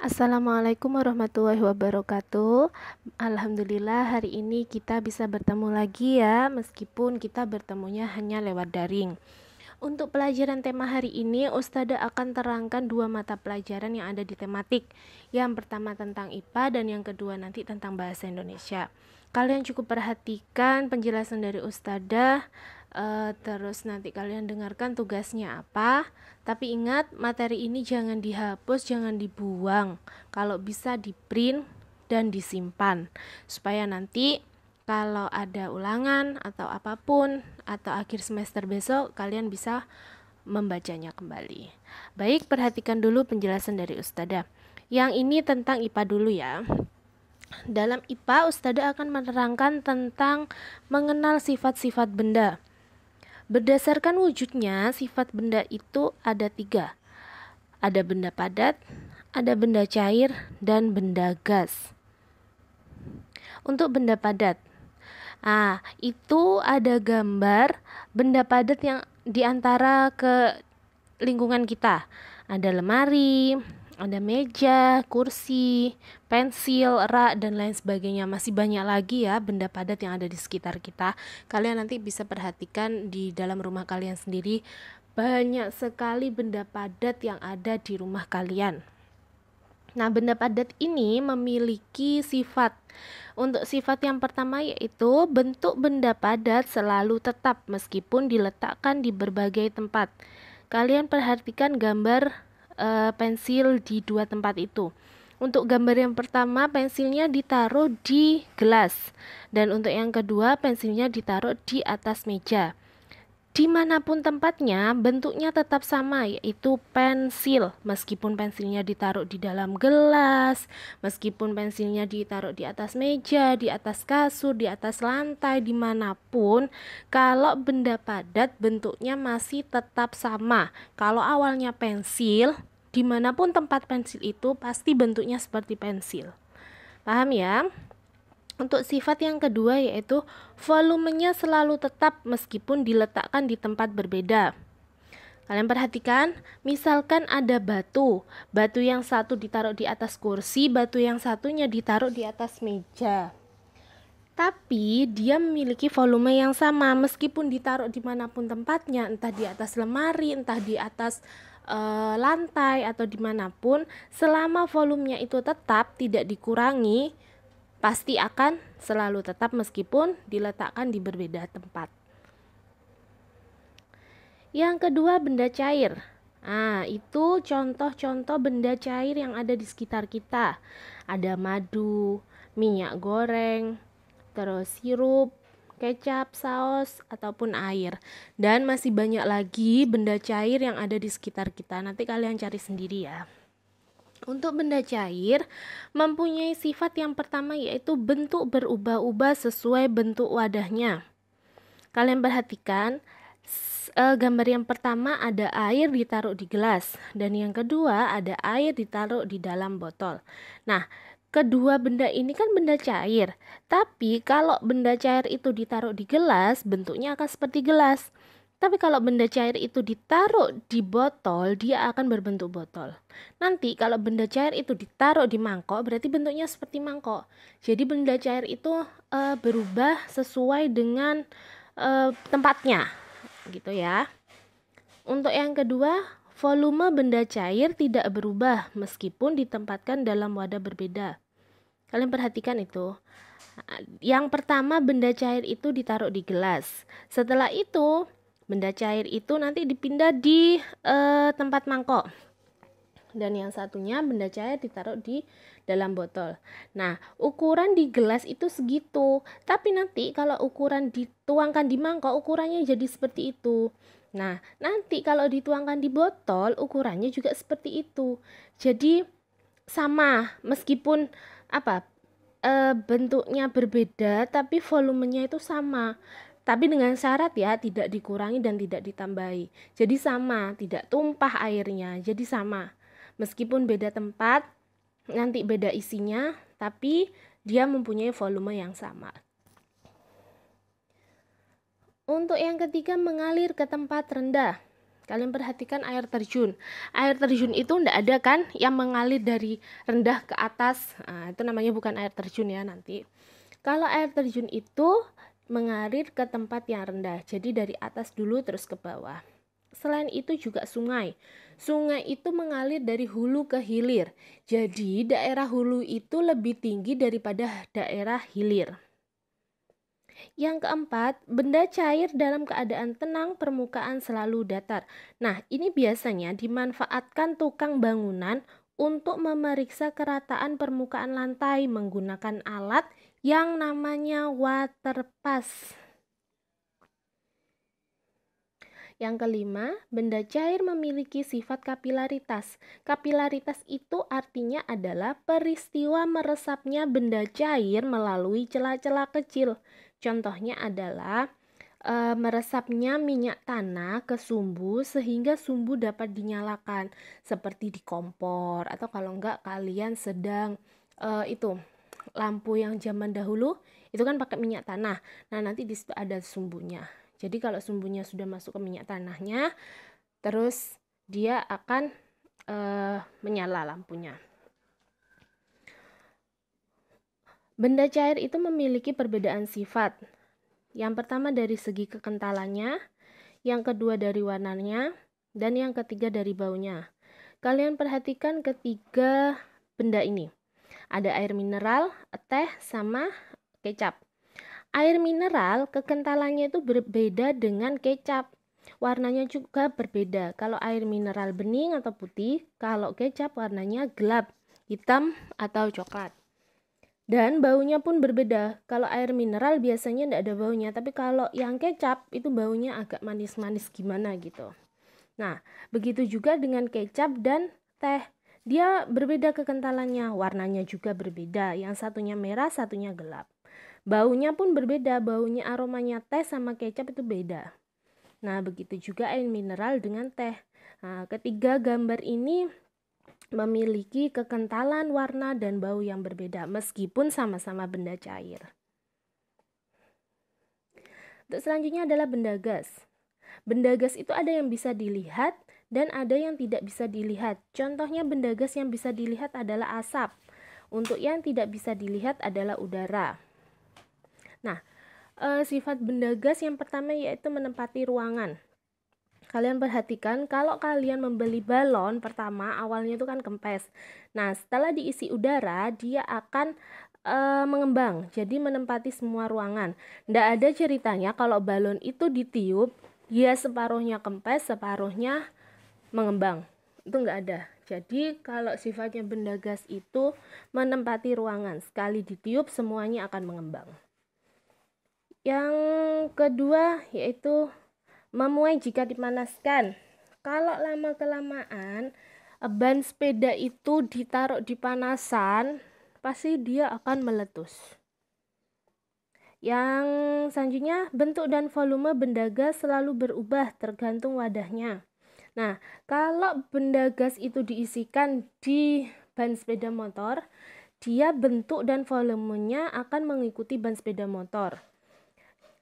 Assalamualaikum warahmatullahi wabarakatuh. Alhamdulillah hari ini kita bisa bertemu lagi ya, meskipun kita bertemunya hanya lewat daring. Untuk pelajaran tema hari ini, Ustazah akan terangkan dua mata pelajaran yang ada di tematik. Yang pertama tentang IPA dan yang kedua nanti tentang bahasa Indonesia. Kalian cukup perhatikan penjelasan dari Ustazah, terus nanti kalian dengarkan tugasnya apa. Tapi ingat, materi ini jangan dihapus, jangan dibuang. Kalau bisa di print dan disimpan supaya nanti kalau ada ulangan atau apapun atau akhir semester besok kalian bisa membacanya kembali. Baik, perhatikan dulu penjelasan dari Ustazah. Yang ini tentang IPA dulu ya. Dalam IPA, Ustazah akan menerangkan tentang mengenal sifat-sifat benda. Berdasarkan wujudnya, sifat benda itu ada 3. Ada benda padat, ada benda cair, dan benda gas. Untuk benda padat, itu ada gambar benda padat yang diantara ke lingkungan kita. Ada lemari, ada meja, kursi, pensil, rak, dan lain sebagainya. Masih banyak lagi ya benda padat yang ada di sekitar kita. Kalian nanti bisa perhatikan di dalam rumah kalian sendiri. Banyak sekali benda padat yang ada di rumah kalian. Nah, benda padat ini memiliki sifat. Untuk sifat yang pertama yaitu bentuk benda padat selalu tetap meskipun diletakkan di berbagai tempat. Kalian perhatikan gambar pensil di 2 tempat itu. Untuk gambar yang pertama, pensilnya ditaruh di gelas, dan untuk yang kedua, pensilnya ditaruh di atas meja. Dimanapun tempatnya, bentuknya tetap sama, yaitu pensil. Meskipun pensilnya ditaruh di dalam gelas, meskipun pensilnya ditaruh di atas meja, di atas kasur, di atas lantai, dimanapun, kalau benda padat bentuknya masih tetap sama. Kalau awalnya pensil, dimanapun tempat pensil itu pasti bentuknya seperti pensil. Paham ya? Untuk sifat yang kedua yaitu volumenya selalu tetap meskipun diletakkan di tempat berbeda. Kalian perhatikan, misalkan ada batu yang satu ditaruh di atas kursi, batu yang satunya ditaruh di atas meja. Tapi dia memiliki volume yang sama meskipun ditaruh dimanapun tempatnya, entah di atas lemari, entah di atas lantai atau dimanapun, selama volumenya itu tetap tidak dikurangi, pasti akan selalu tetap meskipun diletakkan di berbeda tempat. Yang kedua, benda cair. Itu contoh-contoh benda cair yang ada di sekitar kita. Ada madu, minyak goreng, terus sirup, kecap, saus, ataupun air. Dan masih banyak lagi benda cair yang ada di sekitar kita. Nanti kalian cari sendiri ya. Untuk benda cair mempunyai sifat yang pertama yaitu bentuk berubah-ubah sesuai bentuk wadahnya. Kalian perhatikan, gambar yang pertama ada air ditaruh di gelas, dan yang kedua ada air ditaruh di dalam botol. Nah, kedua benda ini kan benda cair, tapi kalau benda cair itu ditaruh di gelas, bentuknya akan seperti gelas. Tapi kalau benda cair itu ditaruh di botol, dia akan berbentuk botol. Nanti kalau benda cair itu ditaruh di mangkok, berarti bentuknya seperti mangkok. Jadi benda cair itu berubah sesuai dengan tempatnya, gitu ya. Untuk yang kedua, volume benda cair tidak berubah meskipun ditempatkan dalam wadah berbeda. Kalian perhatikan itu. Yang pertama, benda cair itu ditaruh di gelas. Setelah itu, benda cair itu nanti dipindah di tempat mangkok. Dan yang satunya benda cair ditaruh di dalam botol. Nah, ukuran di gelas itu segitu. Tapi nanti kalau ukuran dituangkan di mangkok, ukurannya jadi seperti itu. Nah, nanti kalau dituangkan di botol, ukurannya juga seperti itu. Jadi sama, meskipun bentuknya berbeda, tapi volumenya itu sama. Tapi dengan syarat ya, tidak dikurangi dan tidak ditambahi. Jadi sama, tidak tumpah airnya. Jadi sama. Meskipun beda tempat, nanti beda isinya, tapi dia mempunyai volume yang sama. Untuk yang ketiga, mengalir ke tempat rendah. Kalian perhatikan air terjun. Air terjun itu enggak ada kan yang mengalir dari rendah ke atas. Nah, itu namanya bukan air terjun ya nanti. Kalau air terjun itu mengalir ke tempat yang rendah. Jadi dari atas dulu terus ke bawah. Selain itu juga sungai. Sungai itu mengalir dari hulu ke hilir. Jadi daerah hulu itu lebih tinggi daripada daerah hilir. Yang keempat, benda cair dalam keadaan tenang, permukaan selalu datar. Nah, ini biasanya dimanfaatkan tukang bangunan untuk memeriksa kerataan permukaan lantai menggunakan alat yang namanya waterpass. Yang kelima, benda cair memiliki sifat kapilaritas. Kapilaritas itu artinya adalah peristiwa meresapnya benda cair melalui celah-celah kecil. Contohnya adalah meresapnya minyak tanah ke sumbu sehingga sumbu dapat dinyalakan, seperti di kompor, atau kalau enggak kalian sedang itu lampu yang zaman dahulu itu kan pakai minyak tanah. Nah, nanti di situ ada sumbunya. Jadi kalau sumbunya sudah masuk ke minyak tanahnya, terus dia akan menyala lampunya. Benda cair itu memiliki perbedaan sifat. Yang pertama dari segi kekentalannya, yang kedua dari warnanya, dan yang ketiga dari baunya. Kalian perhatikan ketiga benda ini. Ada air mineral, teh, sama kecap. Air mineral kekentalannya itu berbeda dengan kecap. Warnanya juga berbeda. Kalau air mineral bening atau putih, kalau kecap warnanya gelap, hitam atau coklat. Dan baunya pun berbeda. Kalau air mineral biasanya tidak ada baunya, tapi kalau yang kecap itu baunya agak manis-manis gimana gitu. Nah, begitu juga dengan kecap dan teh. Dia berbeda kekentalannya, warnanya juga berbeda. Yang satunya merah, satunya gelap. Baunya pun berbeda, baunya aromanya teh sama kecap itu beda. Nah, begitu juga air mineral dengan teh. Nah, ketiga gambar ini memiliki kekentalan warna dan bau yang berbeda meskipun sama-sama benda cair. Untuk selanjutnya adalah benda gas. Benda gas itu ada yang bisa dilihat dan ada yang tidak bisa dilihat. Contohnya benda gas yang bisa dilihat adalah asap. Untuk yang tidak bisa dilihat adalah udara. Nah, sifat benda gas yang pertama yaitu menempati ruangan. Kalian perhatikan kalau kalian membeli balon pertama awalnya itu kan kempes. Nah, setelah diisi udara dia akan mengembang, jadi menempati semua ruangan. Tidak ada ceritanya kalau balon itu ditiup dia separuhnya kempes, separuhnya mengembang. Itu nggak ada. Jadi kalau sifatnya benda gas itu menempati ruangan, sekali ditiup semuanya akan mengembang. Yang kedua yaitu memuai jika dipanaskan. Kalau lama-kelamaan ban sepeda itu ditaruh di panasan, pasti dia akan meletus. Yang selanjutnya, bentuk dan volume benda gas selalu berubah tergantung wadahnya. Nah, kalau benda gas itu diisikan di ban sepeda motor, dia bentuk dan volumenya akan mengikuti ban sepeda motor.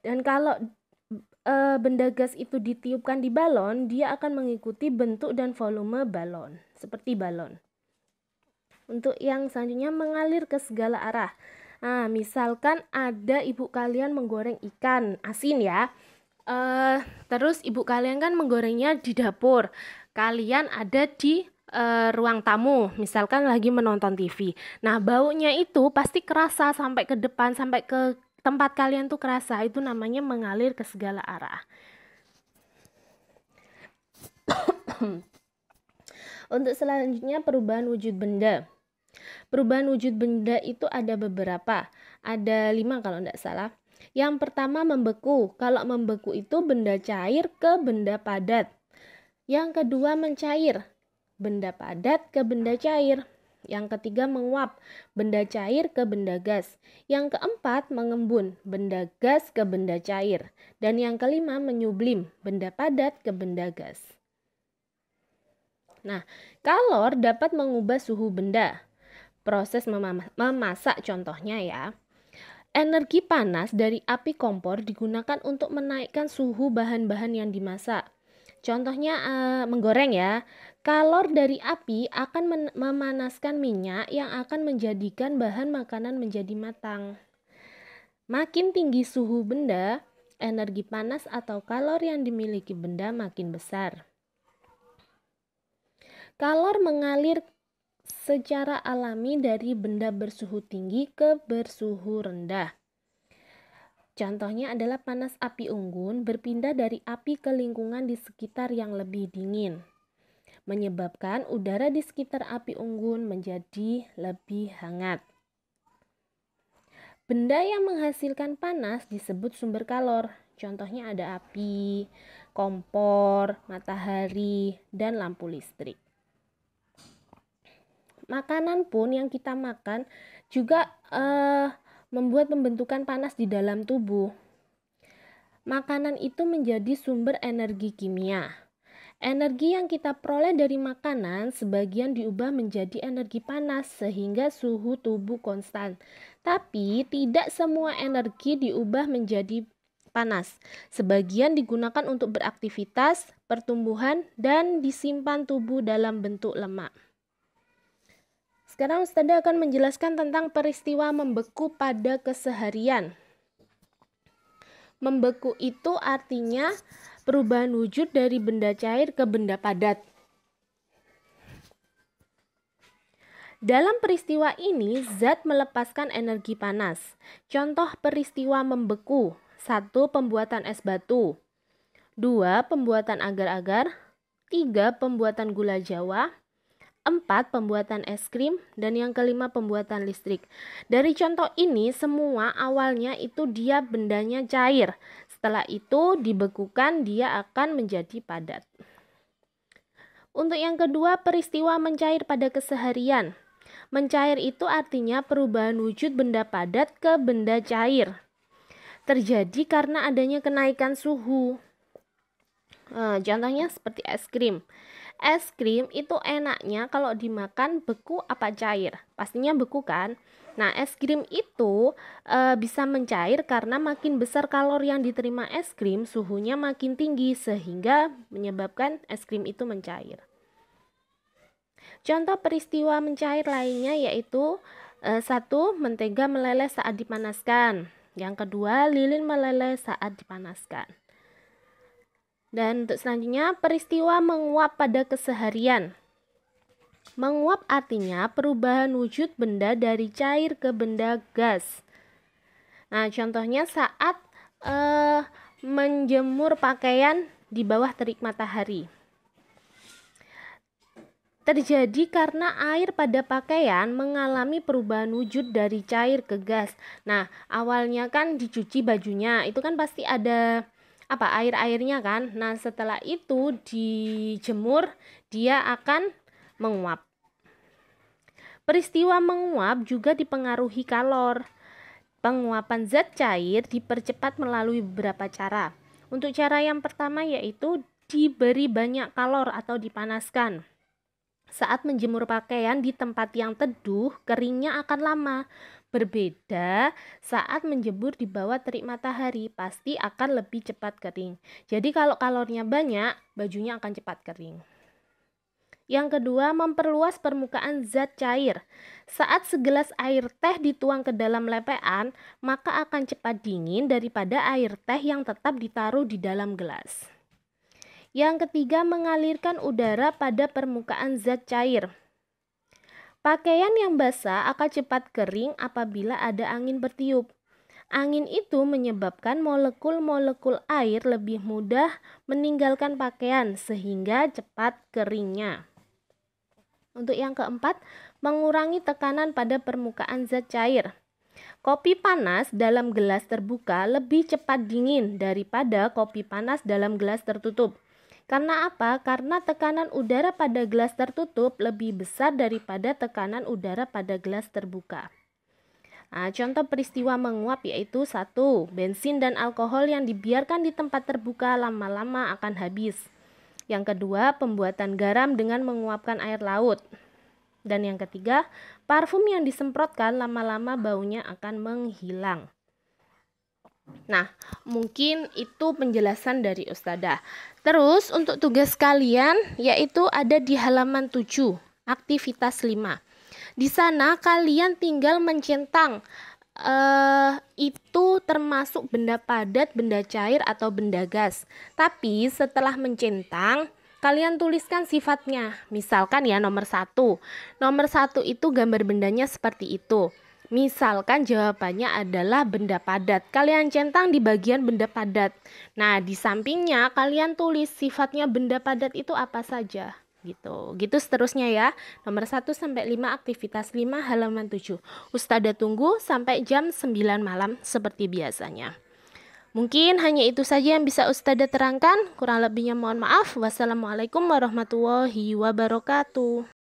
Dan kalau benda gas itu ditiupkan di balon, dia akan mengikuti bentuk dan volume balon, seperti balon. Untuk yang selanjutnya, mengalir ke segala arah. Nah, misalkan ada ibu kalian menggoreng ikan asin ya. Terus ibu kalian kan menggorengnya di dapur. Kalian ada di ruang tamu, misalkan lagi menonton TV. Nah, baunya itu pasti kerasa sampai ke depan, sampai ke tempat kalian tuh kerasa. Itu namanya mengalir ke segala arah. Untuk selanjutnya, perubahan wujud benda. Perubahan wujud benda itu ada beberapa. Ada 5 kalau tidak salah. Yang pertama membeku. Kalau membeku itu benda cair ke benda padat. Yang kedua mencair. Benda padat ke benda cair. Yang ketiga menguap. Benda cair ke benda gas. Yang keempat mengembun. Benda gas ke benda cair. Dan yang kelima menyublim. Benda padat ke benda gas. Nah, kalor dapat mengubah suhu benda. Proses memasak contohnya ya. Energi panas dari api kompor digunakan untuk menaikkan suhu bahan-bahan yang dimasak. Contohnya menggoreng ya. Kalor dari api akan memanaskan minyak yang akan menjadikan bahan makanan menjadi matang. Makin tinggi suhu benda, energi panas atau kalor yang dimiliki benda makin besar. Kalor mengalir secara alami dari benda bersuhu tinggi ke bersuhu rendah. Contohnya adalah panas api unggun berpindah dari api ke lingkungan di sekitar yang lebih dingin, menyebabkan udara di sekitar api unggun menjadi lebih hangat. Benda yang menghasilkan panas disebut sumber kalor. Contohnya ada api, kompor, matahari, dan lampu listrik. Makanan pun yang kita makan juga membuat pembentukan panas di dalam tubuh. Makanan itu menjadi sumber energi kimia. Energi yang kita peroleh dari makanan sebagian diubah menjadi energi panas sehingga suhu tubuh konstan. Tapi tidak semua energi diubah menjadi panas. Sebagian digunakan untuk beraktivitas, pertumbuhan, dan disimpan tubuh dalam bentuk lemak. Sekarang Ustazah akan menjelaskan tentang peristiwa membeku pada keseharian. Membeku itu artinya perubahan wujud dari benda cair ke benda padat. Dalam peristiwa ini, zat melepaskan energi panas. Contoh peristiwa membeku: 1. Pembuatan es batu, 2. Pembuatan agar-agar, 3. Pembuatan gula jawa, 4. Pembuatan es krim, dan yang kelima pembuatan listrik. Dari contoh ini semua awalnya itu dia bendanya cair. Setelah itu dibekukan dia akan menjadi padat. Untuk yang kedua, peristiwa mencair pada keseharian. Mencair itu artinya perubahan wujud benda padat ke benda cair. Terjadi karena adanya kenaikan suhu. Contohnya seperti es krim. Es krim itu enaknya kalau dimakan beku apa cair? Pastinya beku kan? Nah, es krim itu bisa mencair karena makin besar kalori yang diterima es krim, suhunya makin tinggi sehingga menyebabkan es krim itu mencair. Contoh peristiwa mencair lainnya yaitu 1. Mentega meleleh saat dipanaskan. Yang kedua, lilin meleleh saat dipanaskan. Dan untuk selanjutnya, peristiwa menguap pada keseharian. Menguap artinya perubahan wujud benda dari cair ke benda gas. Nah, contohnya saat menjemur pakaian di bawah terik matahari. Terjadi karena air pada pakaian mengalami perubahan wujud dari cair ke gas. Nah, awalnya kan dicuci bajunya, itu kan pasti ada air-airnya kan. Nah, setelah itu dijemur, dia akan menguap. Peristiwa menguap juga dipengaruhi kalor. Penguapan zat cair dipercepat melalui beberapa cara. Untuk cara yang pertama yaitu diberi banyak kalor atau dipanaskan. Saat menjemur pakaian di tempat yang teduh, keringnya akan lama. Berbeda saat menjemur di bawah terik matahari, pasti akan lebih cepat kering. Jadi kalau kalornya banyak, bajunya akan cepat kering. Yang kedua, memperluas permukaan zat cair. Saat segelas air teh dituang ke dalam lepean, maka akan cepat dingin daripada air teh yang tetap ditaruh di dalam gelas. Yang ketiga, mengalirkan udara pada permukaan zat cair. Pakaian yang basah akan cepat kering apabila ada angin bertiup. Angin itu menyebabkan molekul-molekul air lebih mudah meninggalkan pakaian sehingga cepat keringnya. Untuk yang keempat, mengurangi tekanan pada permukaan zat cair. Kopi panas dalam gelas terbuka lebih cepat dingin daripada kopi panas dalam gelas tertutup. Karena apa? Karena tekanan udara pada gelas tertutup lebih besar daripada tekanan udara pada gelas terbuka. Nah, contoh peristiwa menguap yaitu 1. Bensin dan alkohol yang dibiarkan di tempat terbuka lama-lama akan habis. Yang kedua, pembuatan garam dengan menguapkan air laut. Dan yang ketiga, parfum yang disemprotkan lama-lama baunya akan menghilang. Nah, mungkin itu penjelasan dari Ustadzah. Terus untuk tugas kalian yaitu ada di halaman 7, aktivitas 5. Di sana kalian tinggal mencentang itu termasuk benda padat, benda cair atau benda gas. Tapi setelah mencentang, kalian tuliskan sifatnya. Misalkan ya nomor 1. Nomor 1 itu gambar bendanya seperti itu. Misalkan jawabannya adalah benda padat. Kalian centang di bagian benda padat. Nah, di sampingnya kalian tulis sifatnya benda padat itu apa saja. Gitu seterusnya ya. Nomor 1 sampai 5, aktivitas 5, halaman 7. Ustadzah tunggu sampai jam 9 malam seperti biasanya. Mungkin hanya itu saja yang bisa Ustadzah terangkan. Kurang lebihnya mohon maaf. Wassalamualaikum warahmatullahi wabarakatuh.